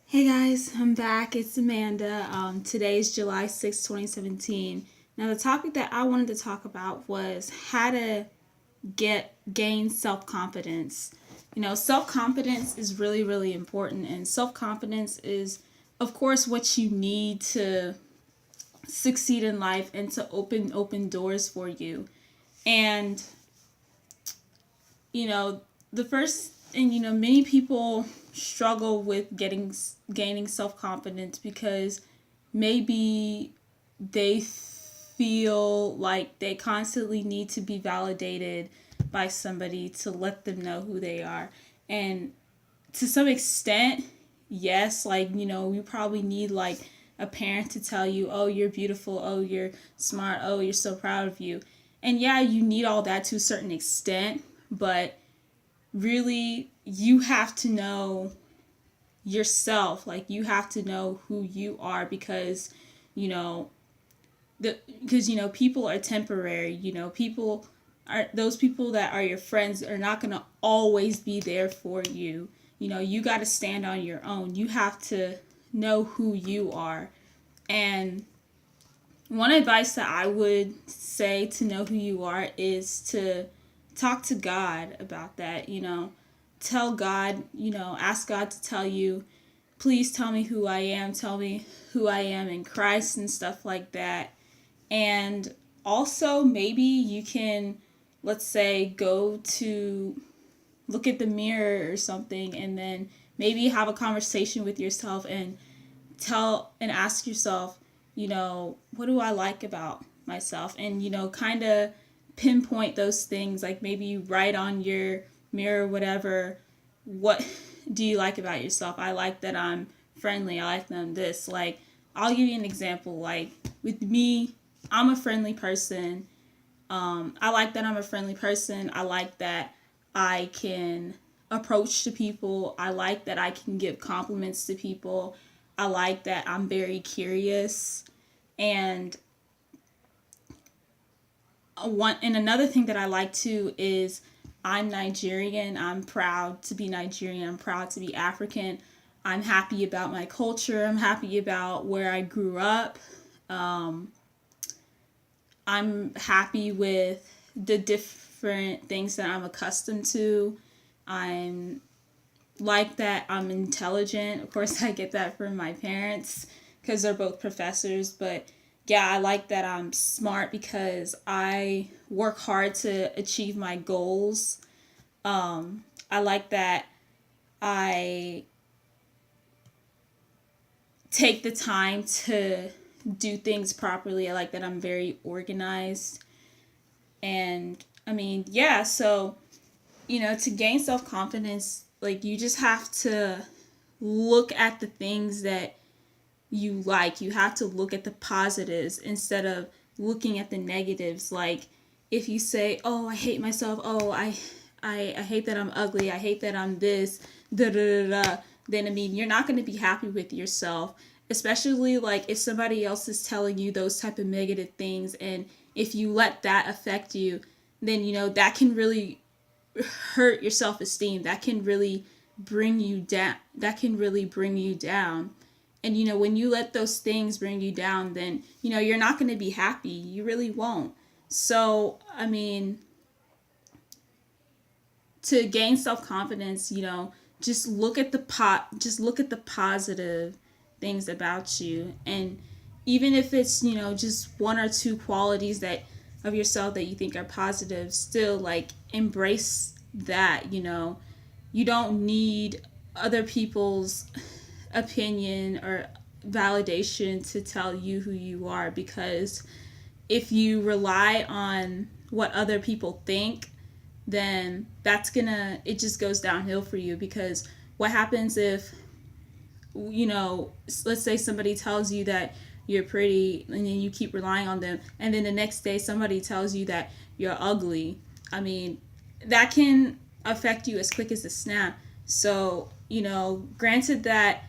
Hey guys, I'm back. It's Amanda. Today is July 6th, 2017. Now, the topic that I wanted to talk about was how to gain self confidence. Self confidence is really, really important, and self confidence is, of course, what you need to succeed in life and to open doors for you. And you know, the first and many people struggle with gaining self-confidence because maybe they feel like they constantly need to be validated by somebody to let them know who they are. And to some extent, yes, you probably need like a parent to tell you, "Oh, you're beautiful. Oh, you're smart. Oh, you're so proud of you." And yeah, you need all that to a certain extent, but really you have to know yourself. Like, you have to know who you are, because you know people are temporary. People are those people that are your friends are not going to always be there for you. You got to stand on your own. You have to know who you are. And one advice that I would say to know who you are is to talk to God about that. Tell God, ask God to tell you, please tell me who I am, tell me who I am in Christ and stuff like that. And also, maybe you can, let's say, go to look at the mirror or something, and then maybe have a conversation with yourself and ask yourself, what do I like about myself? And, kind of pinpoint those things. Like, maybe you write on your mirror, whatever, what do you like about yourself? I like that I'm friendly. I like that I'm this. Like, I'll give you an example. Like, with me, I'm a friendly person. I like that I'm a friendly person. I like that I can approach to people. I like that I can give compliments to people. I like that I'm very curious. And another thing that I like too is I'm Nigerian. I'm proud to be Nigerian. I'm proud to be African. I'm happy about my culture. I'm happy about where I grew up. Um, I'm happy with the different things that I'm accustomed to. I'm like that I'm intelligent. Of course, I get that from my parents because they're both professors. But yeah, I like that I'm smart because I work hard to achieve my goals. I like that I take the time to do things properly. I like that I'm very organized. And I mean, yeah, so, to gain self confidence, like, you just have to look at the things that you like. You have to look at the positives instead of looking at the negatives. Like, if you say, "Oh, I hate myself. Oh, I hate that I'm ugly. I hate that I'm this." Da da da da. Then, I mean, you're not going to be happy with yourself, especially like if somebody else is telling you those type of negative things, and if you let that affect you, then that can really hurt your self-esteem. That can really bring you down. And when you let those things bring you down, then you're not going to be happy. You really won't. So, I mean, to gain self-confidence, just look at the positive things about you. And even if it's, just one or two qualities that of yourself that you think are positive, still, like, embrace that. You don't need other people's opinion or validation to tell you who you are, because if you rely on what other people think, then it just goes downhill for you. Because what happens if, let's say somebody tells you that you're pretty, and then you keep relying on them, and then the next day somebody tells you that you're ugly. I mean, that can affect you as quick as a snap. So, granted that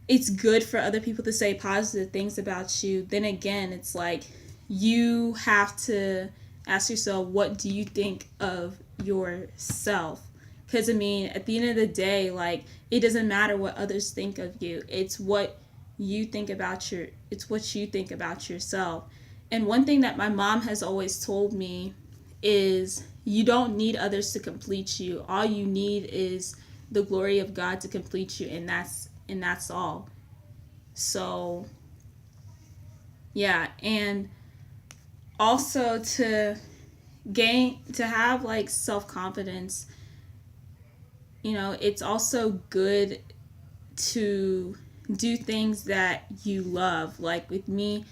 it's good for other people to say positive things about you, then again, it's like you have to ask yourself, what do you think of yourself? Because I mean, at the end of the day, like, it doesn't matter what others think of you. It's what you think about it's what you think about yourself. And one thing that my mom has always told me is you don't need others to complete you. All you need is the glory of God to complete you, and that's all. So, yeah, and also to have like self-confidence, it's also good to do things that you love. Like with me,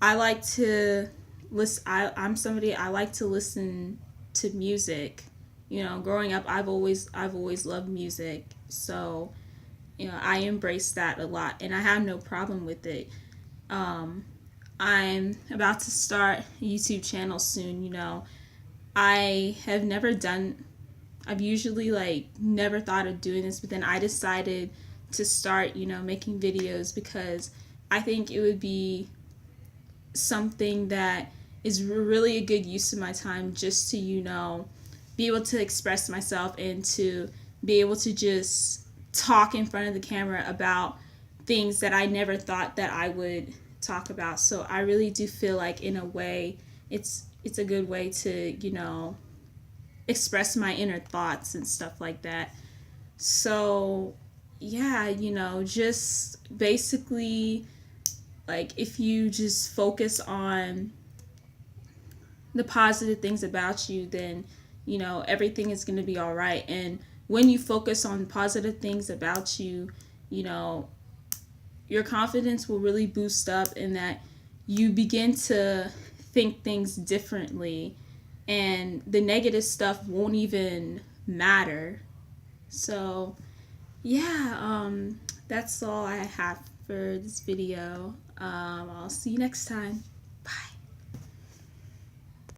I like to listen. I'm somebody, I like to listen to music. Growing up, I've always loved music. So, I embrace that a lot, and I have no problem with it. Um, I'm about to start a YouTube channel soon. I have never done. I've usually like never thought of doing this, but then I decided to start, making videos because I think it would be something that is really a good use of my time, just to, be able to express myself and to be able to just talk in front of the camera about things that I never thought that I would talk about. So I really do feel like, in a way, it's a good way to, express my inner thoughts and stuff like that. So, yeah, just basically, like, if you just focus on the positive things about you, then, everything is going to be all right. And when you focus on positive things about you, you know, your confidence will really boost up, in that you begin to think things differently, and the negative stuff won't even matter. So, yeah, that's all I have for this video. I'll see you next time.